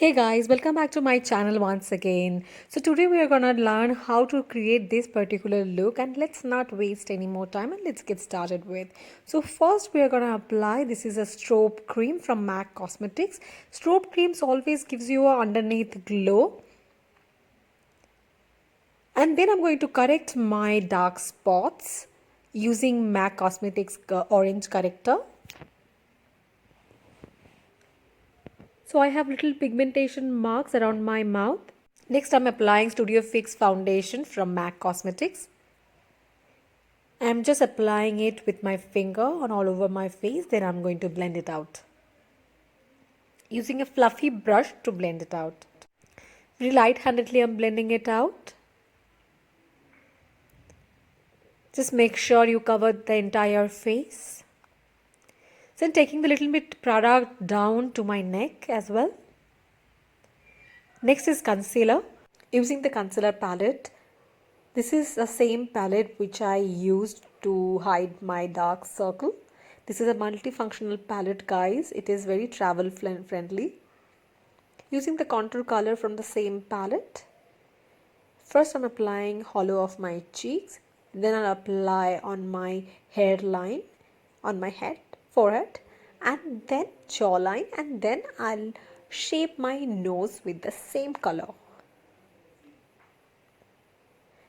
Hey guys, welcome back to my channel once again. So today we are gonna learn how to create this particular look, and let's not waste any more time and let's get started with. So first we are gonna apply, this is a strobe cream from MAC Cosmetics. Strobe creams always gives you a underneath glow. And then I'm going to correct my dark spots using MAC Cosmetics orange corrector. So I have little pigmentation marks around my mouth. Next, I'm applying Studio Fix foundation from MAC Cosmetics. I'm just applying it with my finger on all over my face. Then I'm going to blend it out. Using a fluffy brush to blend it out. Very light-handedly, I'm blending it out. Just make sure you cover the entire face. Then taking the little bit product down to my neck as well. Next is concealer. Using the concealer palette. This is the same palette which I used to hide my dark circle. This is a multifunctional palette, guys. It is very travel friendly. Using the contour color from the same palette. First I'm applying hollow of my cheeks. Then I'll apply on my hairline, on my head, forehead, and then jawline, and then I'll shape my nose with the same color.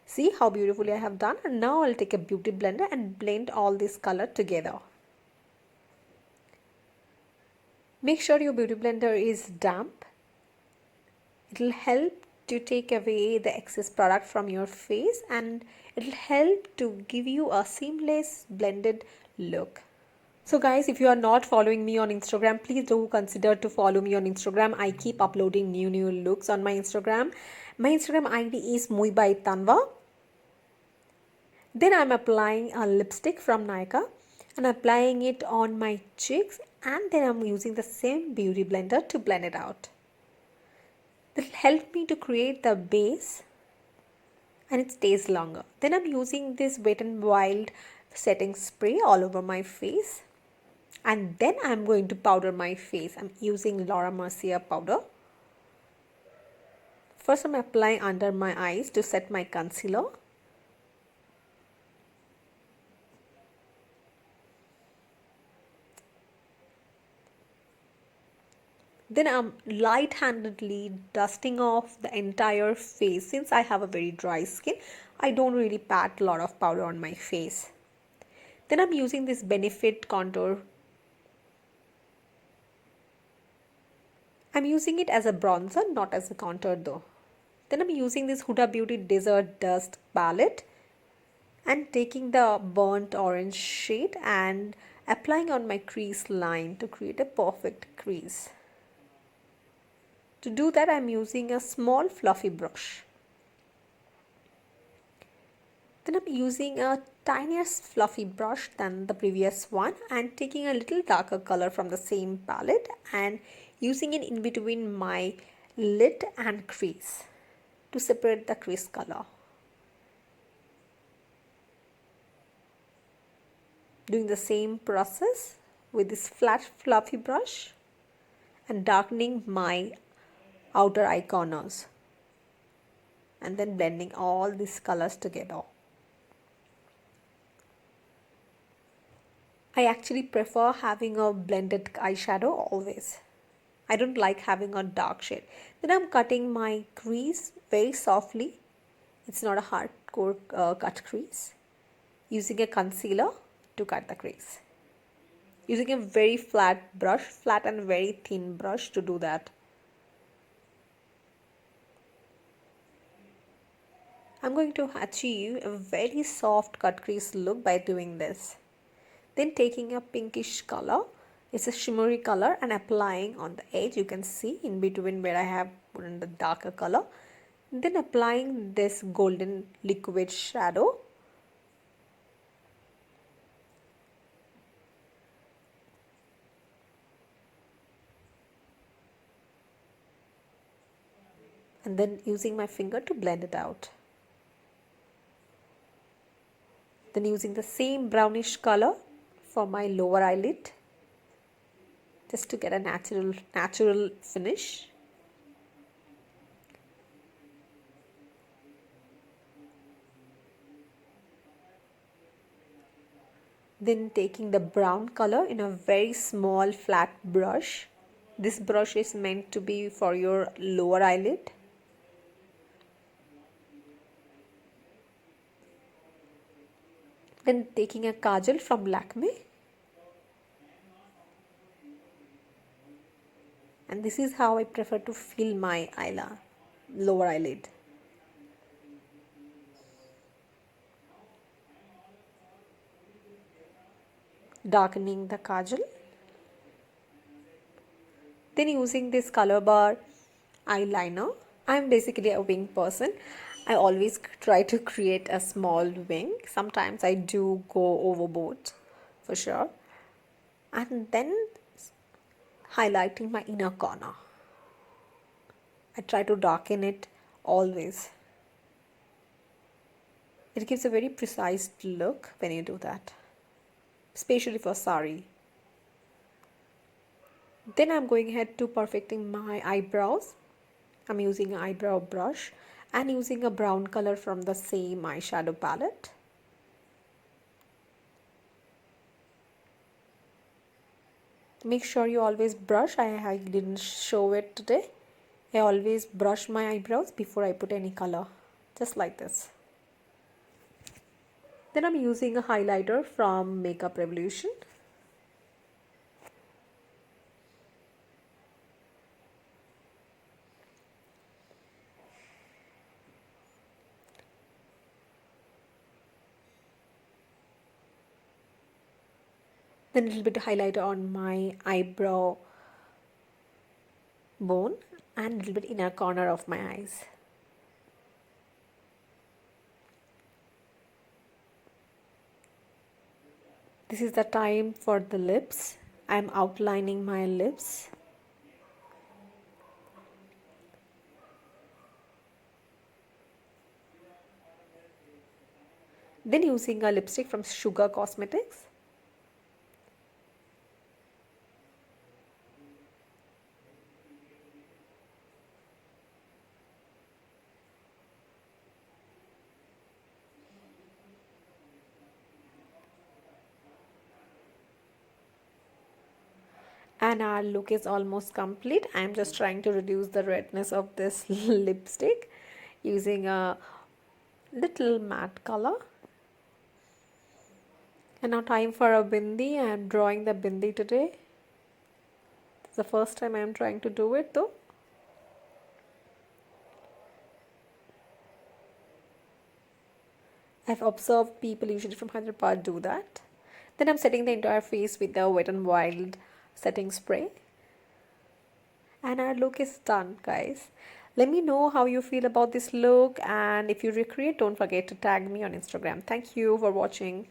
See how beautifully I have done, and now I'll take a beauty blender and blend all this color together. Make sure your beauty blender is damp. It will help to take away the excess product from your face, and it will help to give you a seamless blended look. So guys, if you are not following me on Instagram, please do consider to follow me on Instagram. I keep uploading new looks on my Instagram. My Instagram ID is Mui by Tanva. Then I'm applying a lipstick from Nykaa and applying it on my cheeks, and then I'm using the same beauty blender to blend it out. This will help me to create the base and it stays longer. Then I'm using this Wet n Wild setting spray all over my face, and then I'm going to powder my face. I'm using Laura Mercier powder. First I'm applying under my eyes to set my concealer. Then I'm light-handedly dusting off the entire face. Since I have a very dry skin, I don't really pat a lot of powder on my face. Then I'm using this Benefit contour. I'm using it as a bronzer, not as a contour though. Then I'm using this Huda Beauty Desert Dust palette and taking the burnt orange shade and applying on my crease line to create a perfect crease. To do that, I'm using a small fluffy brush. Then I'm using a tinier fluffy brush than the previous one and taking a little darker color from the same palette and using it in between my lid and crease to separate the crease color. Doing the same process with this flat fluffy brush and darkening my outer eye corners and then blending all these colors together. I actually prefer having a blended eyeshadow always. I don't like having a dark shade. Then I'm cutting my crease very softly. It's not a hardcore cut crease. Using a concealer to cut the crease. Using a very flat brush, flat and very thin brush to do that. I'm going to achieve a very soft cut crease look by doing this. Then taking a pinkish color, it's a shimmery color, and applying on the edge. You can see in between where I have put in the darker color. Then applying this golden liquid shadow. And then using my finger to blend it out. Then using the same brownish color for my lower eyelid just to get a natural finish. Then taking the brown color in a very small flat brush. This brush is meant to be for your lower eyelid. Then taking a kajal from Lakme. And this is how I prefer to fill my lower eyelid. Darkening the kajal. Then using this color bar eyeliner. I'm basically a wing person. I always try to create a small wing. Sometimes I do go overboard for sure. And then highlighting my inner corner. I try to darken it always. It gives a very precise look when you do that, especially for sari. Then I'm going ahead to perfecting my eyebrows. I'm using an eyebrow brush and using a brown color from the same eyeshadow palette. Make sure you always brush. I didn't show it today. I always brush my eyebrows before I put any color, just like this. Then I'm using a highlighter from Makeup Revolution. Then a little bit of highlighter on my eyebrow bone and a little bit inner corner of my eyes. This is the time for the lips. I'm outlining my lips. Then using a lipstick from Sugar Cosmetics. And our look is almost complete. I'm just trying to reduce the redness of this lipstick using a little matte color. And now time for a bindi. I am drawing the bindi today. It's the first time I am trying to do it though. I've observed people usually from Hyderabad do that. Then I'm setting the entire face with the Wet n Wild setting spray. And our look is done, guys. Let me know how you feel about this look, and if you recreate, don't forget to tag me on Instagram. Thank you for watching.